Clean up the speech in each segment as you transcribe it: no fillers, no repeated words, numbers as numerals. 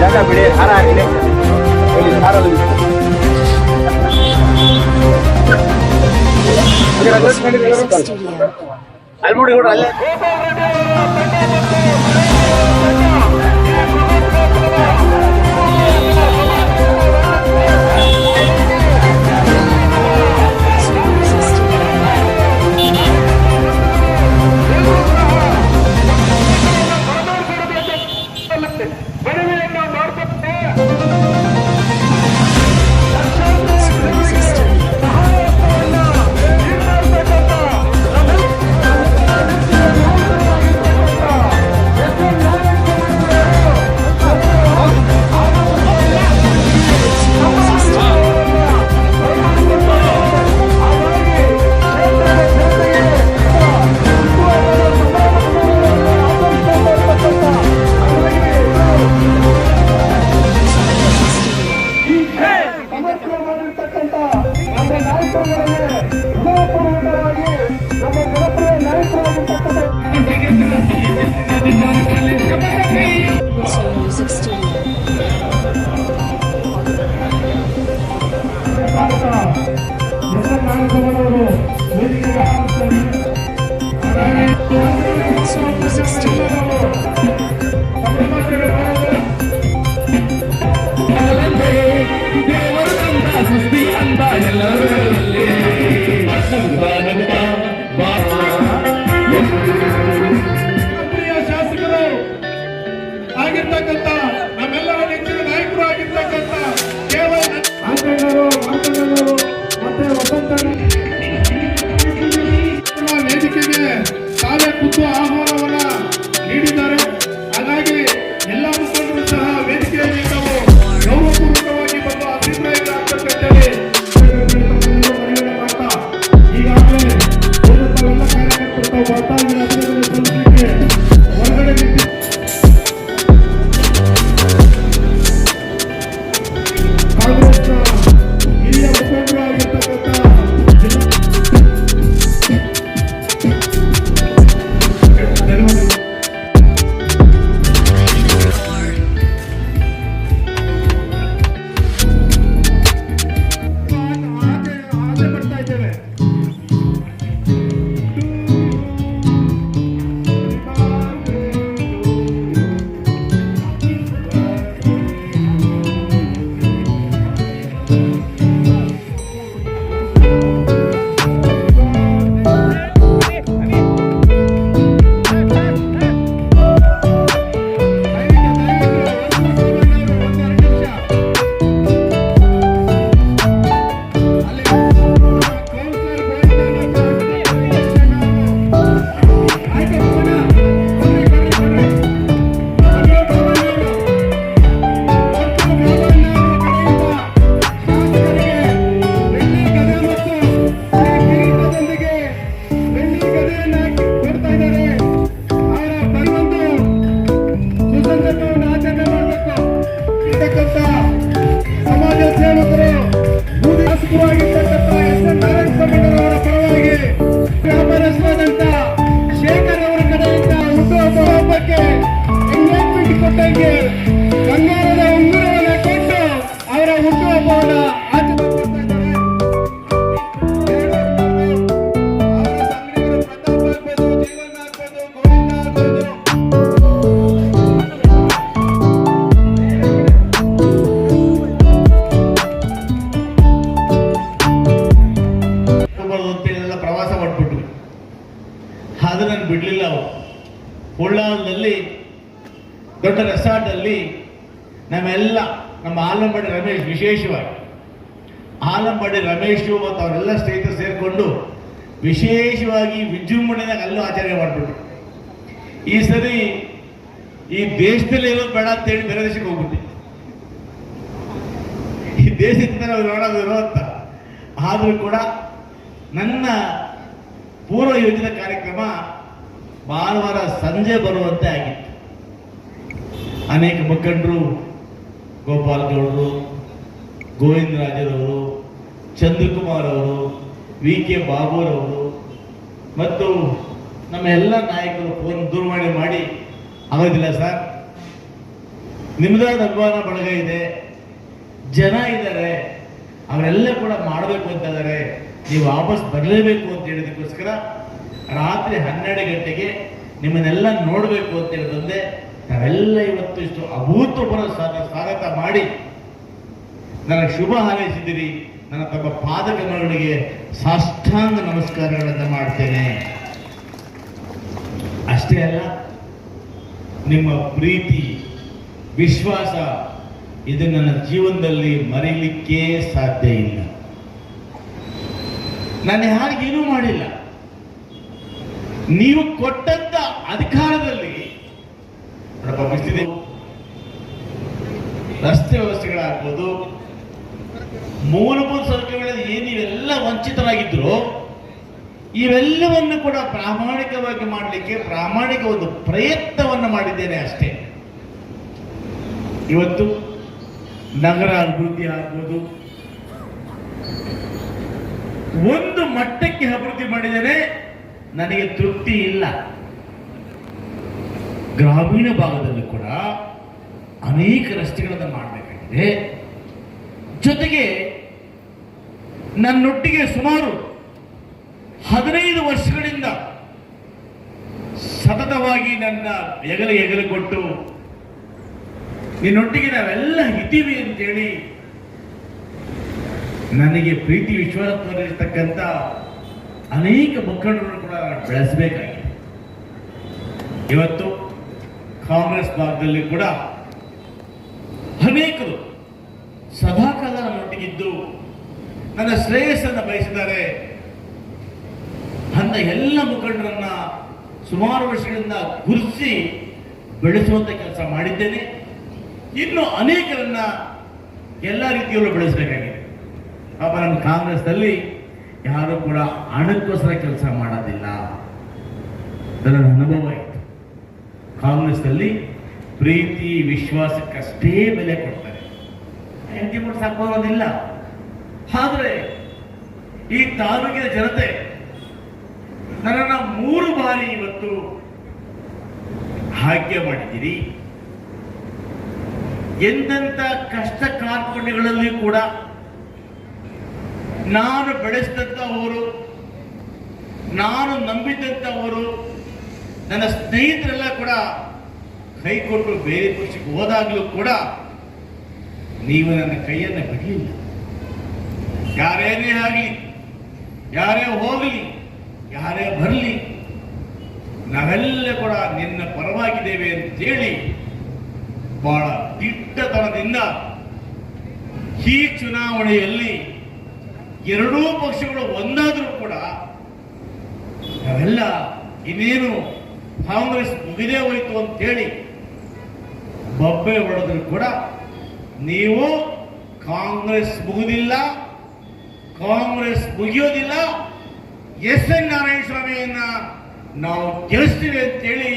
ಜಾಗ ಬಿಡಿ ಹಾರ ಹಾಕಿದೆ ಅಲ್ಬಿಡಿ ಕೂಡ ಅಲ್ಲೇ ಶಾಸಕರು ಆಗಿರ್ತಕ್ಕಂಥ ನಮ್ಮೆಲ್ಲರ ನೆಚ್ಚಿನ ನಾಯಕರು ಆಗಿರ್ತಕ್ಕಂಥ ಮತ್ತೆ ವಸಂತ ವೇದಿಕೆಗೆ ತಾವೇ ಖುದ್ದು ಆಹ್ವಾನವನ್ನ ನೀಡಿದ್ದಾರೆ. ಹಾಗಾಗಿ ಎಲ್ಲ ಮುಖಂಡರು ಸಹ ವೇದಿಕೆಯಲ್ಲಿ ನಾವು ಗೌರವಪೂರ್ವಕವಾಗಿ ಬಂದು ಅಭಿಪ್ರಾಯ ಆಗ್ತಕ್ಕಂಥೇಳಿ ಮಾಡ್ತಾ ಈಗಾಗಲೇ ಎಲ್ಲ ಕಾರ್ಯಕರ್ತರು ಬರ್ತಾ ಇದ್ದಾರೆ. ಅಭಿನಂದನೆ ಸಲ್ಲಿಸಲಿಕ್ಕೆ ಹೊರಗಡೆ ನಿಂತು ಕಾಂಗ್ರೆಸ್ನ ಹಿರಿಯ ಮುಖಂಡರು ಆಗಿರ್ತಕ್ಕಂಥ ಸಮಾಜ ಸೇವಕರು ವ್ಯಾಪಾರಸ್ಥರಾದಂತ ಶೇಖರ್ ಅವರ ಕಡೆಯಿಂದ ಹುಟ್ಟುಹಬ್ಬಕ್ಕೆ ಎಂಗೇಜ್ಮೆಂಟ್ ಕೊಟ್ಟಂಗೆ ಬಂಗಾರದ ಉಂಗುರವನ್ನು ಕೊಟ್ಟು ಅವರ ಹುಟ್ಟುಹಬ್ಬವನ್ನು ಆಚರಿಸ್ತಾ ಇದ್ದಾರೆ. ಅವರ ಸಂಘಟನೆಗಳು ಪ್ರತಾಪ್ ಆಗ್ಬೋದು, ಜೀವನ್ ಆಗ್ಬೋದು, ಗೋವಿಂದ ಆಗ್ಬೋದು, ಪ್ರವಾಸ ಮಾಡ್ಬಿಟ್ರು. ಅದು ನಾನು ಬಿಡ್ಲಿಲ್ಲ. ಅವರು ಉಳ್ಳಾಲದಲ್ಲಿ ದೊಡ್ಡ ರೆಸಾರ್ಟ್ ಅಲ್ಲಿ ನಮ್ಮ ಆಲಂಬಾಡಿ ರಮೇಶ್, ವಿಶೇಷವಾಗಿ ಆಲಂಬಾಡಿ ರಮೇಶ್ ಮತ್ತು ಅವರೆಲ್ಲ ಸ್ನೇಹಿತರು ಸೇರಿಕೊಂಡು ವಿಶೇಷವಾಗಿ ವಿಜೃಂಭಣೆಯಾಗಿ ಅಲ್ಲೂ ಆಚರಣೆ ಮಾಡಿಬಿಟ್ರು. ಈ ಸರಿ ಈ ದೇಶದಲ್ಲಿ ಇರೋದು ಬೇಡ ಅಂತೇಳಿ ಬೇರೆ ದೇಶಕ್ಕೆ ಹೋಗ್ಬಿಟ್ಟು ಈ ದೇಶದಿಂದ ನಾವು ನೋಡೋದು ಇರೋ ಅಂತ. ಆದರೂ ಕೂಡ ನನ್ನ ಪೂರ್ವ ಯೋಜಿತ ಕಾರ್ಯಕ್ರಮ ಭಾನುವಾರ ಸಂಜೆ ಬರುವಂತೆ ಆಗಿತ್ತು. ಅನೇಕ ಮುಖಂಡರು, ಗೋಪಾಲ್ ಗೌಡರು, ಗೋವಿಂದರಾಜರವರು, ಚಂದ್ರಕುಮಾರ್ ಅವರು, ವಿ.ಕೆ. ಬಾಬುರವರು ಮತ್ತು ನಮ್ಮ ಎಲ್ಲ ನಾಯಕರು ಫೋನ್ ದೂರವಾಣಿ ಮಾಡಿ ಆಗೋದಿಲ್ಲ ಸರ್, ನಿಮ್ಮದಾದ ಅಭಿಮಾನ ಬಳಗ ಇದೆ, ಜನ ಇದ್ದಾರೆ, ಅವರೆಲ್ಲ ಕೂಡ ಮಾಡಬೇಕು ಅಂತ ಇದ್ದಾರೆ. ನೀವು ವಾಪಸ್ ಬರಲೇಬೇಕು ಅಂತ ಹೇಳಿದಕ್ಕೋಸ್ಕರ ರಾತ್ರಿ 12 ಗಂಟೆಗೆ ನಿಮ್ಮನ್ನೆಲ್ಲ ನೋಡಬೇಕು ಅಂತೇಳಿ ಬಂದೆ. ನಾವೆಲ್ಲ ಇವತ್ತು ಇಷ್ಟು ಅಭೂತಪೂರ್ವ ಸ್ವಾಗತ ಮಾಡಿ ನನಗೆ ಶುಭ ಹಾರೈಸಿದ್ದೀರಿ. ನನ್ನ ತಮ್ಮ ಪಾದಕಮಗಳಿಗೆ ಸಾಷ್ಟಾಂಗ ನಮಸ್ಕಾರಗಳನ್ನು ಮಾಡ್ತೇನೆ. ಅಷ್ಟೇ ಅಲ್ಲ, ನಿಮ್ಮ ಪ್ರೀತಿ, ವಿಶ್ವಾಸ ಇದು ನನ್ನ ಜೀವನದಲ್ಲಿ ಮರೀಲಿಕ್ಕೆ ಸಾಧ್ಯ ಇಲ್ಲ. ನಾನು ಯಾರಿಗೇನೂ ಮಾಡಿಲ್ಲ. ನೀವು ಕೊಟ್ಟಂತ ಅಧಿಕಾರದಲ್ಲಿ ರಸ್ತೆ ವ್ಯವಸ್ಥೆಗಳಾಗ್ಬೋದು, ಮೂಲಭೂತ ಸೌಕರ್ಯಗಳಲ್ಲಿ ಏನಿವೆಲ್ಲ ವಂಚಿತರಾಗಿದ್ರು ಇವೆಲ್ಲವನ್ನು ಕೂಡ ಪ್ರಾಮಾಣಿಕವಾಗಿ ಮಾಡಲಿಕ್ಕೆ ಪ್ರಾಮಾಣಿಕ ಒಂದು ಪ್ರಯತ್ನವನ್ನು ಮಾಡಿದ್ದೇನೆ ಅಷ್ಟೇ. ಇವತ್ತು ನಗರ ಅಭಿವೃದ್ಧಿ ಆಗ್ಬೋದು, ಒಂದು ಮಟ್ಟಕ್ಕೆ ಅಭಿವೃದ್ಧಿ ಮಾಡಿದರೆ ನನಗೆ ತೃಪ್ತಿ ಇಲ್ಲ. ಗ್ರಾಮೀಣ ಭಾಗದಲ್ಲಿ ಕೂಡ ಅನೇಕ ರಸ್ತೆಗಳನ್ನು ಮಾಡಬೇಕಾಗಿದೆ. ಜೊತೆಗೆ ನನ್ನೊಟ್ಟಿಗೆ ಸುಮಾರು 15 ವರ್ಷಗಳಿಂದ ಸತತವಾಗಿ ನನ್ನ ಹೆಗಲು ಕೊಟ್ಟು ನಿನ್ನೊಟ್ಟಿಗೆ ನಾವೆಲ್ಲ ಇದ್ದೀವಿ ಅಂತೇಳಿ ನನಗೆ ಪ್ರೀತಿ ವಿಶ್ವಾಸ ತೋರಿರ್ತಕ್ಕಂಥ ಅನೇಕ ಮುಖಂಡರನ್ನು ಕೂಡ ಬೆಳೆಸಬೇಕಾಗಿದೆ. ಇವತ್ತು ಕಾಂಗ್ರೆಸ್ ಭಾಗದಲ್ಲಿ ಕೂಡ ಅನೇಕರು ಸದಾಕಾಲ ನನ್ನೊಟ್ಟಿಗಿದ್ದು ನನ್ನ ಶ್ರೇಯಸ್ಸನ್ನು ಬಯಸಿದ್ದಾರೆ. ಅಂತ ಎಲ್ಲ ಮುಖಂಡರನ್ನ ಸುಮಾರು ವರ್ಷಗಳಿಂದ ಗುರುತಿಸಿ ಬೆಳೆಸುವಂತ ಕೆಲಸ ಮಾಡಿದ್ದೇನೆ. ಇನ್ನು ಅನೇಕರನ್ನ ಎಲ್ಲ ರೀತಿಯಲ್ಲೂ ಬೆಳೆಸಬೇಕಾಗಿದೆ. ಪಾಪ ನಮ್ಮ ಕಾಂಗ್ರೆಸ್ನಲ್ಲಿ ಯಾರು ಕೂಡ ಹಣಕ್ಕೋಸ್ಕರ ಕೆಲಸ ಮಾಡೋದಿಲ್ಲ. ನನ್ನ ಅನುಭವ ಇತ್ತು. ಕಾಂಗ್ರೆಸ್ನಲ್ಲಿ ಪ್ರೀತಿ ವಿಶ್ವಾಸಕ್ಕಷ್ಟೇ ಬೆಲೆ ಕೊಡ್ತಾರೆ. ಎಂಟಿಮುಟ್ ಸಾಕೋದಿಲ್ಲ. ಆದರೆ ಈ ತಾಲೂಕಿನ ಜನತೆ ನನ್ನನ್ನು 3 ಬಾರಿ ಇವತ್ತು ಆಯ್ಕೆ ಮಾಡಿದ್ದೀರಿ. ಎಂತೆಂಥ ಕಷ್ಟ ಕಾರ್ಪಣ್ಯಗಳಲ್ಲಿ ಕೂಡ ನಾನು ಬೆಳೆಸಿದಂಥವರು, ನಾನು ನಂಬಿದಂಥವರು, ನನ್ನ ಸ್ನೇಹಿತರೆಲ್ಲ ಕೂಡ ಕೈ ಕೊಟ್ಟು ಬೇರೆ ಪಕ್ಷಕ್ಕೆ ಹೋದಾಗಲೂ ಕೂಡ ನೀವು ನನ್ನ ಕೈಯನ್ನು ಬಿಡಲಿಲ್ಲ. ಯಾರೇನೇ ಆಗಲಿ, ಯಾರೇ ಹೋಗಲಿ, ಯಾರೇ ಬರಲಿ, ನಾವೆಲ್ಲ ಕೂಡ ನಿನ್ನ ಪರವಾಗಿದ್ದೇವೆ ಅಂತೇಳಿ ಬಹಳ ದಿಟ್ಟತನದಿಂದ ಈ ಚುನಾವಣೆಯಲ್ಲಿ ಎರಡೂ ಪಕ್ಷಗಳು ಒಂದಾದರೂ ಕೂಡ ನಾವೆಲ್ಲ ಇನ್ನೇನು ಕಾಂಗ್ರೆಸ್ ಮುಗಿದೇ ಹೋಯಿತು ಅಂತೇಳಿ ಬೊಬ್ಬೆ ಹೊಡೆದ್ರು ಕೂಡ ನೀವು ಕಾಂಗ್ರೆಸ್ ಮುಗಿದಿಲ್ಲ, ಕಾಂಗ್ರೆಸ್ ಮುಗಿಯೋದಿಲ್ಲ, ಎನ್ ನಾರಾಯಣಸ್ವಾಮಿಯನ್ನ ನಾವು ಗೆಲ್ಲಿಸ್ತೀವಿ ಅಂತೇಳಿ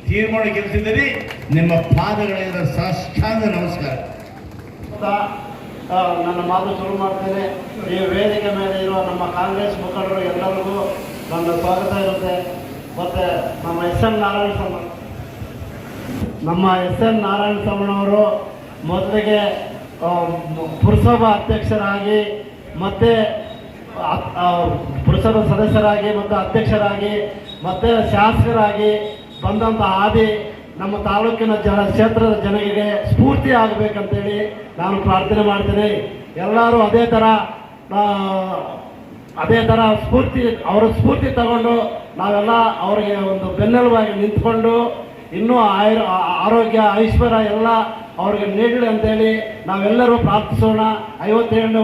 ತೀರ್ಮಾನ ಗೆಲ್ಲಿಸಿದ್ದೀರಿ. ನಿಮ್ಮ ಪಾದಗಳಿಂದ ಸಾಷ್ಟಾಂಗ ನಮಸ್ಕಾರ. ನನ್ನ ಮಾತು ಶುರು ಮಾಡ್ತೇನೆ. ಈ ವೇದಿಕೆ ಮೇಲೆ ಇರುವ ನಮ್ಮ ಕಾಂಗ್ರೆಸ್ ಮುಖಂಡರು ಎಲ್ಲರಿಗೂ ನನ್ನ ಸ್ವಾಗತ ಇರುತ್ತೆ. ಮತ್ತು ನಮ್ಮ ಎಸ್ ಎನ್ ನಾರಾಯಣಸ್ವಾಮಿಯವರು ಮೊದಲಿಗೆ ಪುರಸಭಾ ಅಧ್ಯಕ್ಷರಾಗಿ, ಮತ್ತು ಪುರಸಭಾ ಸದಸ್ಯರಾಗಿ, ಮತ್ತು ಅಧ್ಯಕ್ಷರಾಗಿ, ಮತ್ತು ಶಾಸಕರಾಗಿ ಬಂದಂಥ ಹಾದಿ ನಮ್ಮ ತಾಲೂಕಿನ ಕ್ಷೇತ್ರದ ಜನರಿಗೆ ಸ್ಫೂರ್ತಿ ಆಗಬೇಕಂತೇಳಿ ನಾನು ಪ್ರಾರ್ಥನೆ ಮಾಡ್ತೇನೆ. ಎಲ್ಲರೂ ಅದೇ ಥರ ಅವರ ಸ್ಫೂರ್ತಿ ತಗೊಂಡು ನಾವೆಲ್ಲ ಅವರಿಗೆ ಒಂದು ಬೆನ್ನೆಲುಬಾಗಿ ನಿಂತ್ಕೊಂಡು ಇನ್ನೂ ಆರೋಗ್ಯ ಐಶ್ವರ್ಯ ಎಲ್ಲ ಅವ್ರಿಗೆ ನೀಡಲಿ ಅಂತೇಳಿ ನಾವೆಲ್ಲರೂ ಪ್ರಾರ್ಥಿಸೋಣ. 57ನೇ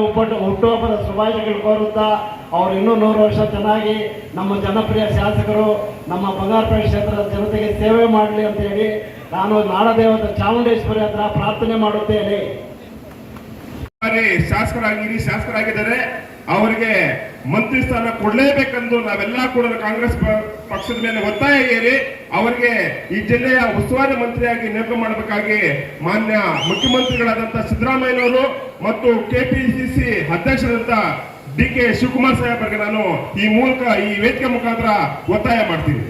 ಹುಟ್ಟುಹಬ್ಬದ ಶುಭಾಶಯಗಳು ಕೋರುತ್ತಾ ಅವರು ಇನ್ನೂ 100 ವರ್ಷ ಚೆನ್ನಾಗಿ ನಮ್ಮ ಜನಪ್ರಿಯ ಶಾಸಕರು ನಮ್ಮ ಬಂಗಾರಪೇಟೆ ಕ್ಷೇತ್ರದ ಜನತೆಗೆ ಸೇವೆ ಮಾಡಲಿ ಅಂತೇಳಿ ನಾನು ನಾಡದೇವತೆ ಚಾಮುಂಡೇಶ್ವರಿ ಹತ್ರ ಪ್ರಾರ್ಥನೆ ಮಾಡುತ್ತೇನೆ. ಶಾಸಕರಾಗಿದ್ದಾರೆ, ಅವರಿಗೆ ಮಂತ್ರಿ ಸ್ಥಾನ ಕೊಡಲೇಬೇಕೆಂದು ನಾವೆಲ್ಲ ಕೂಡ ಕಾಂಗ್ರೆಸ್ ಪಕ್ಷದ ಮೇಲೆ ಒತ್ತಾಯ ಏರಿ ಅವರಿಗೆ ಈ ಜಿಲ್ಲೆಯ ಉಸ್ತುವಾರಿ ಮಂತ್ರಿಯಾಗಿ ನೇಮಕ ಮಾಡಬೇಕಾಗಿ ಮಾನ್ಯ ಮುಖ್ಯಮಂತ್ರಿಗಳಾದಂತಹ ಸಿದ್ದರಾಮಯ್ಯನವರು ಮತ್ತು ಕೆಪಿಸಿಸಿ ಅಧ್ಯಕ್ಷರಾದಂತ ಡಿ ಕೆ ಶಿವಕುಮಾರ್ ಸಾಹೇಬರಿಗೆ ನಾನು ಈ ವೇದಿಕೆ ಮುಖಾಂತರ ಒತ್ತಾಯ ಮಾಡ್ತೀನಿ.